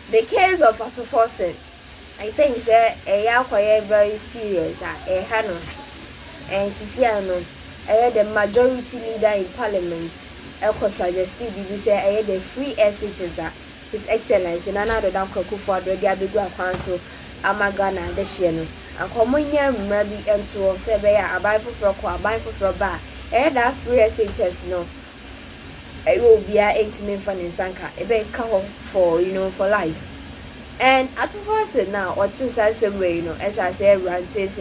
The case of Ato Forson, I think a very serious handle, and Siciano, the majority leader in parliament, Elko suggested BBC the free SHs, His Excellency Nana Danko Kufuor the Gabigua Council, Amagana, the Shiano, and Comunia Mrabi and to Sebea, a Bible for a Bible for bar, that free SHs no. It will be a 8 million fan in Sanka, a big cover for for life. And Ato Forson now, what since I say, as I say, run says,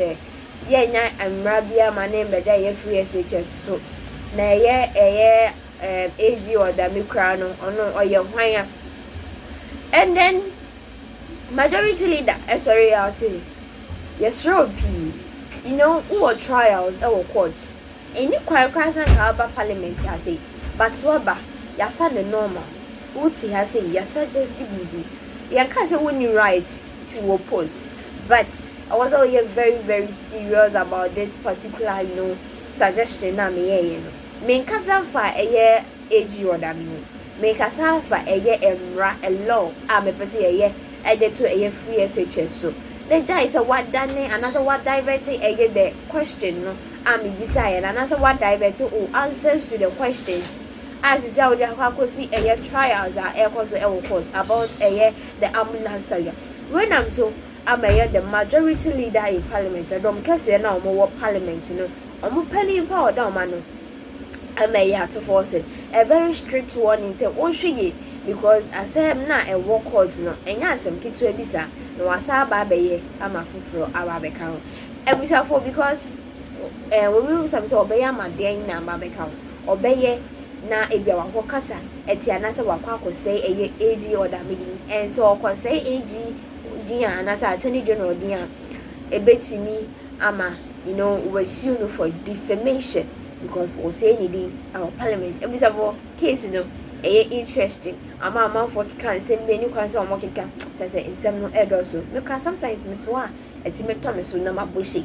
yeah, I'm Rabia, my name, but they free SHS. So, na AG or the Micrano or your wire. And then, majority leader, sorry, I'll say, yes, P. Who are trials or courts. And you quite cross and have parliament, I say, but swabba, ya find the normal. Woodsie has said, yes, suggest the baby. You can't say when you write to oppose, but I was always very, very serious about this particular, suggestion. Na me, make us have for a year AG or W. Make us have for a year a law. I'm a person a year added to a year free SHS. So the Gyai is a what done, and as a what diverting a year the question. No, I'm beside, and as a what diverting all answers to the questions. As is there, we see a year trials are air course court about a year the ambulance area. When I'm I'm a year the majority leader in parliament. I don't care say now more parliament, I'm penny in power down, man. I'm a year to force it. A very strict one in say, oh, she because I say I'm not a war court, and yes, some kids to a visa. No, I saw baby, I'm a fool our account. And we shall for because we will some obey my day in our account. Obey na ebia wa kasa eti anasa wakwa akose eye AG order meeting and so akose AG dia anasa attorney general dia ebetimi ama we sue no for defamation because we say anything our parliament ebisabo case interesting ama for kan say many kwan so mo keka just say insem no edo so because sometimes metwa eti meto me so na maboshi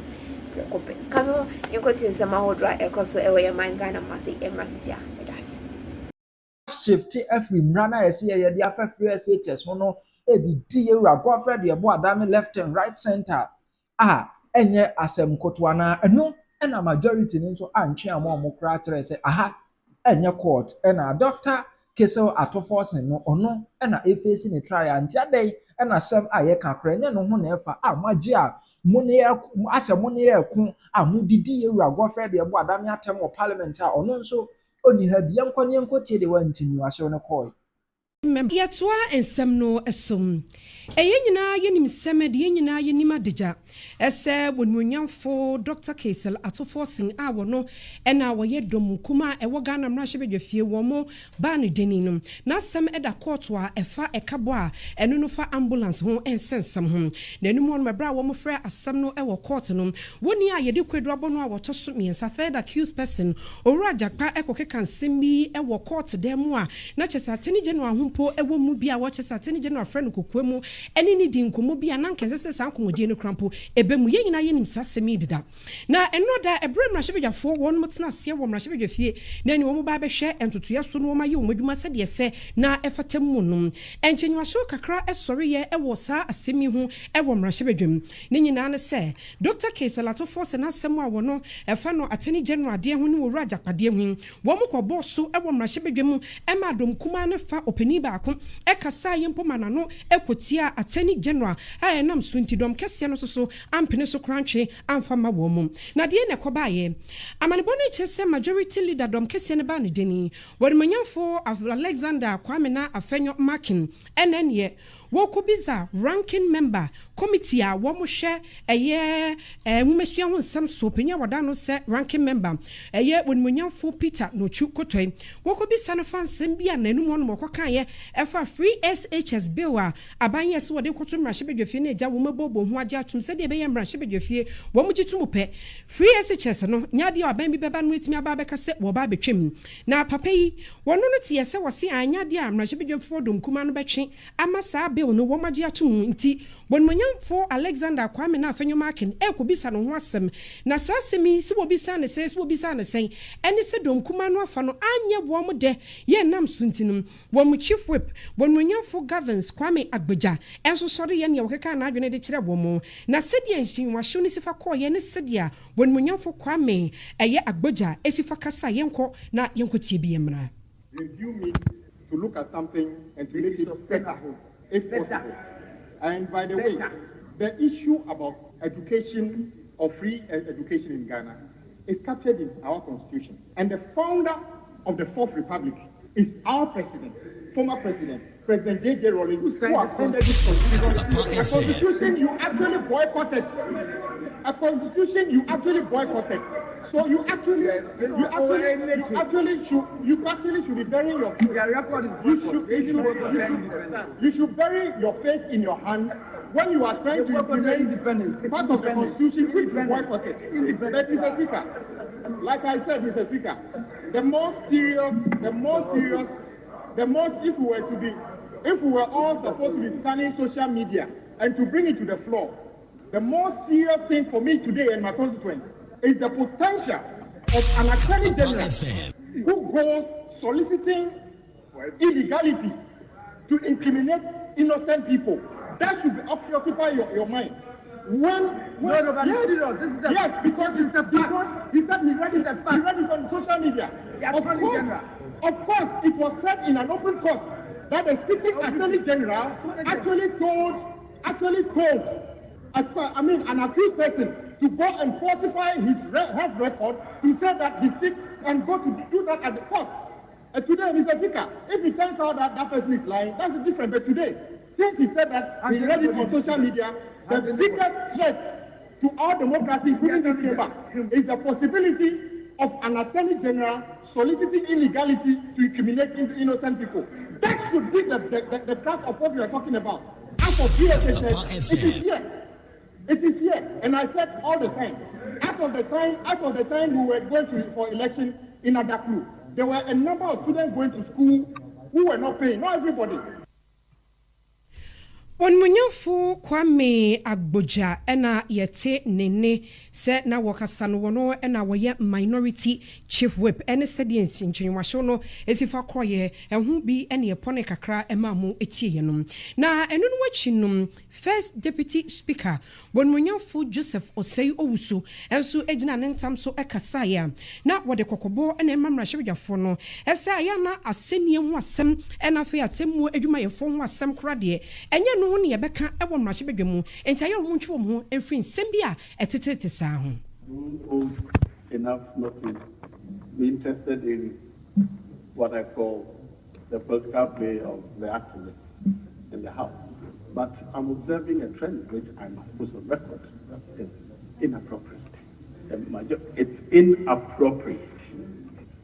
kope kamo yekoti nsema hodra ekoso ewe ya manga na masi emrasisia shift every mrana ese ye de afa free SHS no edidi ewura gofre de ebo adame left and right center enye asem kotoa na eno na majority ni nso antwe amo kra kire se enye court na doctor Kesel Ato Forson no ono na efesi ni trial ntiadai na sem aye kakra enye no ho na efa magie a mone ase mone eku amudidi ewura gofre de ebo adame atem o parliament ono nso oni ha bi yankwane yankotie de wantinu ahye no koi yetoa ensem no esom nyina yenim seme de nyina yenim adeja ese wonwonyamfo Dr. Kesel Ato Forson wono ena woye dom kuma ewo Ghana mrahye bedwafie wo mo ba ne deninum na sem eda court a efa ekabo a eno no fa ambulance ho ensensem ho na enum won mebra wo mo frɛ asem no ewo court no woni a yede kwedu abono a woto so miensa third accused person owura jakpa ekokeka nsem bi ewo court dem a na chesa attorney general ho ewo mu bia wo chesa attorney general frɛ no kokwemu eni ni di nkomo bia na nkese sa nkomodie no krampo ebemu ye nyina yenim sasemi dida na enoda ebre mrahye bedwafo won mutena ase wo mrahye bedwafie na ni wo mu ba behwe entotoya so no wo maye wo madwuma se de se na efatem mu no enchenwahye kakra esore ye ewo sa asemi hu ewo mrahye bedwam ni nyina ne se Dr. Kesel Ato Forson asem a wono efa no attorney general de hu ni wo ru ajakpade hu wo mu kɔbɔ so ewo mrahye bedwam ema dom kuma ne fa opani baako ekasa yempo manano ekotia attorney general ayenam sunti dom kese no so ampene so krantwe amfama wo mum na de ne kɔbaaye amanebo no chese majority leader dom kese ne ba ne deni wodimanyamfo Alexander Kwame Afenyo Markins enenye wokubiza ranking member committee a wo mo hwe nwumesua ho nsam so penya wada no se ranking member wonimanyamfo Peter no chu kotoi wokubisa no fansem bia nanum no mokokan ye efa free SHS bill a abanye se wode koto mrahye bedwafie na eja wo mabobo ho agya atum se de be ye mrahye bedwafie wo mo gitu mu pe free SHS no nyade aban bi beba no etimi aba beka se wo ba betwem na papa yi wono no tie se wose anyade a mrahye bedwafie dom kuma no betwe ama saa bill no womaji achu nti bonmonyamfo Alexander Kwame na Afenyo Markins ko bisa no ho asem na sasemi si wo bisa ne sen ene se dom kuma no afa no anye bo mo de ye nam suntinum wo mu chief whip bonmonyamfo governs Kwame Agbeja enso sori ye ne wokeka na adwene de kire wo mo na sedi enhyin wahwo ne sifa ko ye ne sedia bonmonyamfo Kwame eye Agbeja esifa kasa yenko na yenko tie bi emra. Review me to look at something and to make it better, if possible. And by the way, the issue about education or free education in Ghana is captured in our constitution. And the founder of the Fourth Republic is our president, former president, President J.J. Rawlings, who appended this constitution. A constitution you actually boycotted. So you actually should be burying your you should bury your face in your hand when you are trying to implement part of the constitution which you boycotted. But Mr. Speaker, like I said, Mr. Speaker, if we were all supposed to be scanning social media and to bring it to the floor, the most serious thing for me today and my constituents is the potential of an attorney general who goes soliciting illegality to incriminate innocent people. That should occupy your mind. Yes, because he said he read it on social media. Of course, it was said in an open court that the sitting attorney general actually told an accused person to go and falsify his health record to say that he's sick and go to do that at the court. Today, Mr. Speaker, if it turns out that person is lying, that's different. But today, since he said that he read it on social media, the biggest threat to our democracy, including this chamber, is the possibility of an attorney general soliciting illegality to incriminate innocent people. That should be the track of what we are talking about. As for DSS, it is here. It is here, and I said all the time. As of the time we were going for election in Adaklu, there were a number of students going to school who were not paying. Not everybody. Onmunyafo Kwame Agbeja ena yete nene se na wakasa no wono ena woye minority chief whip ene sediensi nchenwahwo no esifa kroye ehu bi ene epone kakra ema mu etie yenom na enu no wachinum first deputy speaker Onmunyafo Joseph Osei Owusu enso ejina ne ntam so ekasa ya na wode kokobo ene mamra hwedwafo no esa ya na asenie hu asem ena fe atemu adwuma yefo hu asem krade enye no ne yebeka ewo mmrahye bedwemu enti ayo mu ntwe mu enfri nsem bia etetete saa ho enough not to be interested in what I call the political play of the activists in the House. But I'm observing a trend which I must put on record. It's inappropriate. It's inappropriate.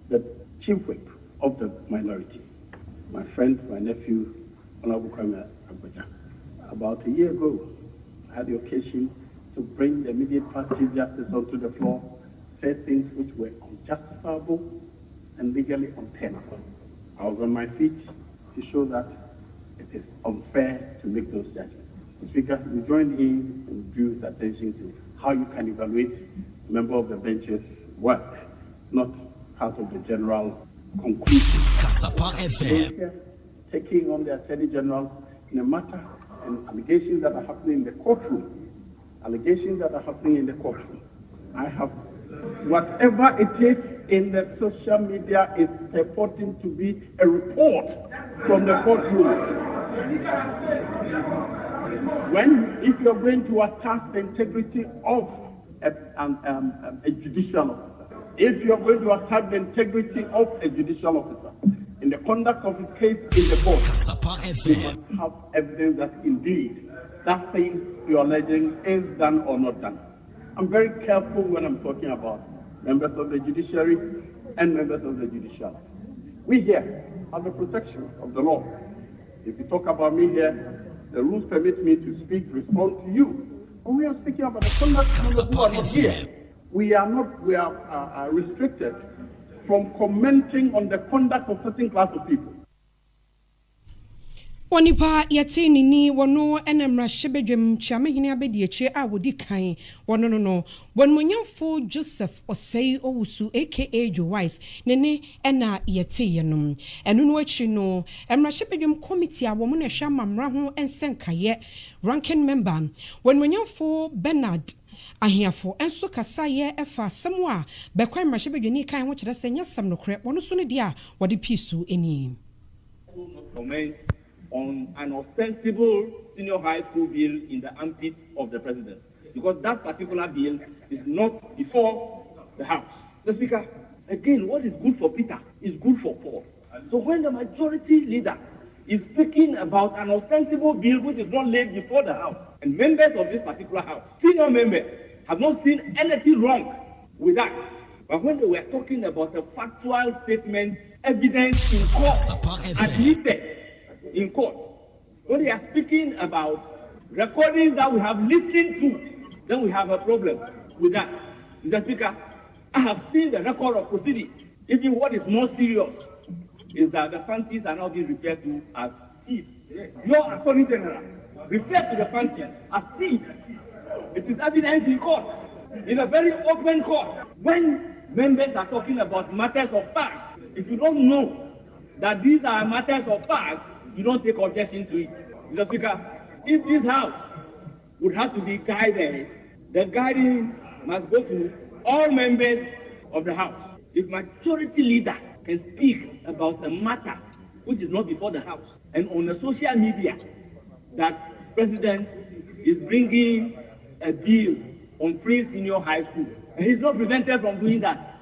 The chief whip of the minority, my friend, my nephew, Honorable Kwame Agbeja, about a year ago, I had the occasion to bring the immediate past Chief Justice onto the floor, said things which were unjustifiable and legally untenable. I was on my feet to show that it is unfair to make those judgments. The Speaker, we joined him and drew his attention to how you can evaluate a member of the bench's work, not part of the general conclusion. Taking on the Attorney General in a matter and allegations that are happening in the courtroom. I have whatever it is in the social media is purporting to be a report from the courtroom. If you're going to attack the integrity of a judicial officer, if you're going to attack the integrity of a judicial officer in the conduct of his case in the court, you must have evidence that indeed that thing you're alleging is done or not done. I'm very careful when I'm talking about members of the judiciary and members of the judicial. We here have the protection of the law. If you talk about me here, the rules permit me to speak, respond to you. When we are speaking about the conduct of the who are not here, we are restricted from commenting on the conduct of certain class of people. Wanipa yɛte nini wɔno ɛnamra hyebedwam chiamehene abedieche a wodi kan wɔno no wɔnmonyamfo Joseph Osei Owusu aka Gyai nene ɛna yɛte yenom ɛno no akyi no ɛmra hyebedwam committee a wɔn na hwɛ mamra ho ensenkaye ranking member wɔnmonyamfo Bernard ahiafo enso kasaye efa asɛm a bɛkwan mra hyebedwani kan ho kyerɛ sɛ nyasɛm nokorɛ wɔno so ne dia wɔde pisu eni on an ostensible senior high school bill in the armpit of the president, because that particular bill is not before the House. The Speaker, again, what is good for Peter is good for Paul. So when the majority leader is speaking about an ostensible bill which is not laid before the House, and members of this particular House, senior members, have not seen anything wrong with that. But when they were talking about a factual statement, evidence in court, admitted in court, when they are speaking about recordings that we have listened to, then we have a problem with that. Mr. Speaker, I have seen the record of proceedings. Even what is more serious is that the fancies are now being referred to as thieves. Your Attorney General referred to the fancies as thieves. It is evidence in court, in a very open court. When members are talking about matters of fact, if you don't know that these are matters of fact, you don't take objection to it. Mr. Speaker, if this House would have to be guided, the guiding must go to all members of the House. If majority leader can speak about a matter which is not before the House, and on the social media that President is bringing a bill on free senior high school, and he's not prevented from doing that,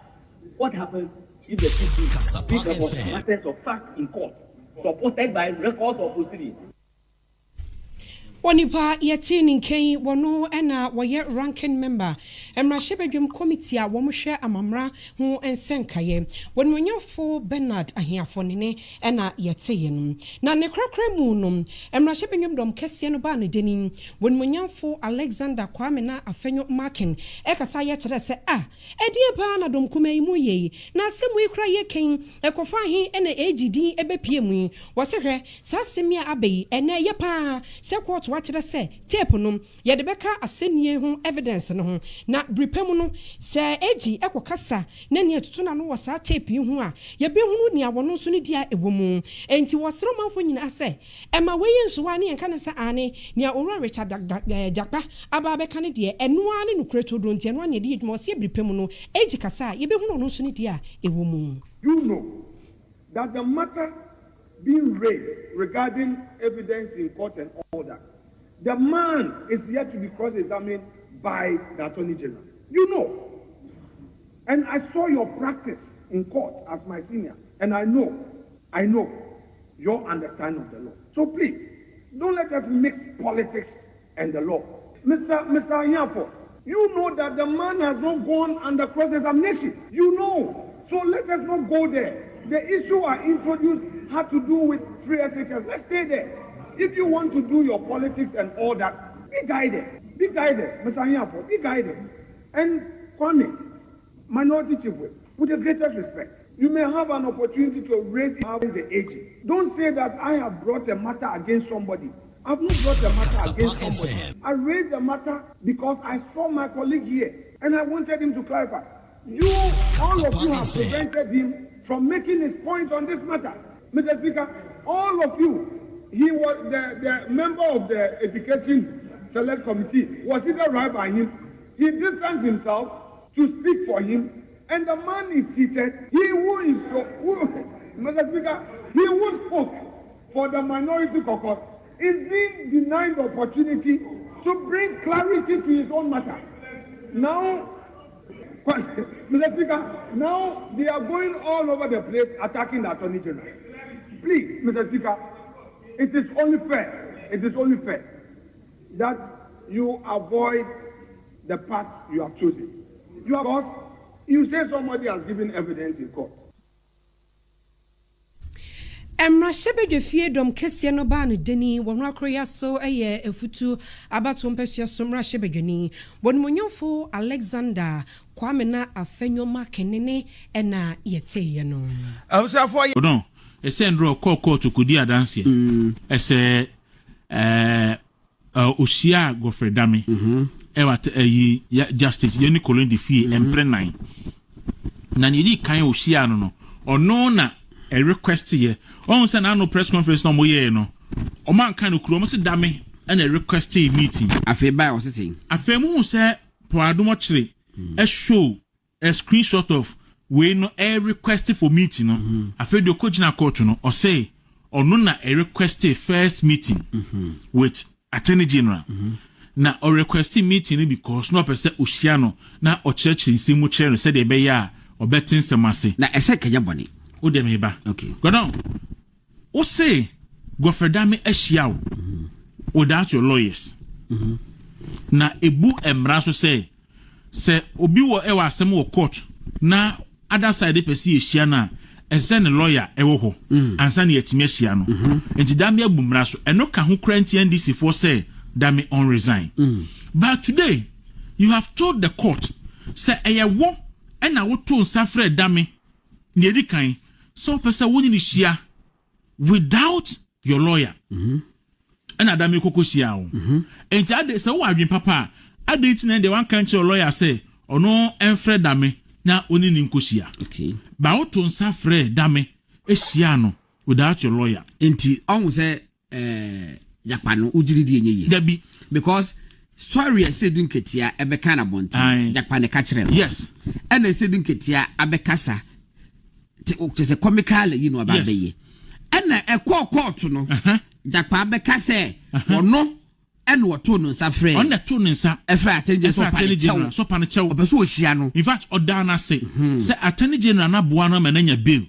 what happens if the people speak about matters of fact in court, supported by records of proceedings? Wanipa yɛte nken wɔno ɛna wɔyɛ ranking member ɛmra hyebedwam committee a wɔn hwɛ amamra ho ensenkaye wɔnmonyafo Bernard ahiafo nene ɛna yɛte yenom na ne krakra mu no ɛmra hyebedwam dom kɛse no ba ne denin wɔnmonyafo Alexander Kwame Afenyo Markins ɛkasa yɛ kyerɛ sɛ ɛdeɛ pa na dom kuma yi mu yɛ na asɛm yi kra yɛ ken ɛkɔfa he ɛna egidi ɛbɛpie mu wɔsɛ hwɛ saa asɛm ya abɛyi ɛna yɛ pa sɛ court wakyerɛ sɛ tape no yɛde bɛka asɛnnie ho evidence no ho na bripam no sɛ egi ɛkɔkasa na ne atutu na no wɔ saa tape yi ho a yɛbɛhunu ne awɔ no nso ne dia ɛwɔ mu enti wɔsoro manfo nyina sɛ ɛma wɔyɛ nsowa ne yɛnka ne sɛ ane nea owura Richard Jakpa aba bɛka ne deɛ ɛnoa ne nokreto do nti ɛnoa ne de yidwuma ɔse bripam no egi kasa a yɛbɛhunu no nso ne dia ɛwɔ mu. You know that the matter being raised regarding evidence in court and all that, the man is yet to be cross-examined by the Attorney General. You know. And I saw your practice in court as my senior. And I know your understanding of the law. So please, don't let us mix politics and the law. Mr. Ahiafo, you know that the man has not gone under cross-examination. You know. So let us not go there. The issue I introduced had to do with free SHS. Let's stay there. If you want to do your politics and all that, be guided. Be guided, Mr. Ahiafo, be guided. And Kwame, Minority Chief Whip, with the greatest respect, you may have an opportunity to raise the aging. Don't say that I have brought a matter against somebody. I've not brought a matter against somebody. I raised the matter because I saw my colleague here and I wanted him to clarify. All of you have prevented him from making his point on this matter. Mr. Speaker, all of you, he was the member of the Education Select Committee, was either right by him. He distanced himself to speak for him, and the man is seated. Mr. Speaker, he who spoke for the minority caucus is being denied the opportunity to bring clarity to his own matter. Now, Mr. Speaker, now they are going all over the place attacking the Attorney General. Please, Mr. Speaker, it is only fair that you avoid the path you have chosen. You say somebody has given evidence in court. Emra shebedwe fie dom kese no ba no deni wonwa kroya so eye efutu abato mpesua so mra shebedweni wonmonyofo Alexander Kwame Afenyo Markins ena yeteye no. Abusafo no Sendro court to Kudi Adansi. Ese Oshia Godfrey Dami. Ewat justice Yoni Colin de Fee and Brennan. Nani kind Oshia no. Or no na a request here. On send no press conference no more no. O man kind of Chromos Dami and a request meeting. I feel by was saying. I feel more say Poadumochri a show a screenshot of we no a request for meeting no. I feel the coach na court no or say or no na a request first meeting with Attorney General. Na or requesting meeting because no person Ushiano na or church in Simu chair said they be ya or betting samasi. Na ese kenya boni. O de me ba. Okay. Go down. O say Gofredame eshiao without your lawyers. Na ebu emra so say obi wo e wa asem wo court na other side pesi ehia na ese ne lawyer e wo ho ansa na yetime ehia no enti dame abu mra so eno ka ho kranti NDC for say dame on resign. But today you have told the court say eye wo e na wo to nsafre dame ne edi kan so pesa wo ni hia without your lawyer. And Adami Kokosia. And Jade so I been papa. I didn't the one country lawyer say, or no, and Fred Dame, now only in Kosia. Okay. But on Safre Dame, Esiano, without your lawyer. Inti, almost Japan, Ujidi, Debbie, because sorry, I said Dunketia, Ebekana Bonti, Japan, the catcher. Yes. And I said Dunketia, Abekasa, just a comical, you know about the and a court, no. Japa beka se ono ene woto no nsa frɛ on the tone nsa efa attorney general so pa ne chew obeso ohia no in fact odana say say attorney general na boa no ma na nya bill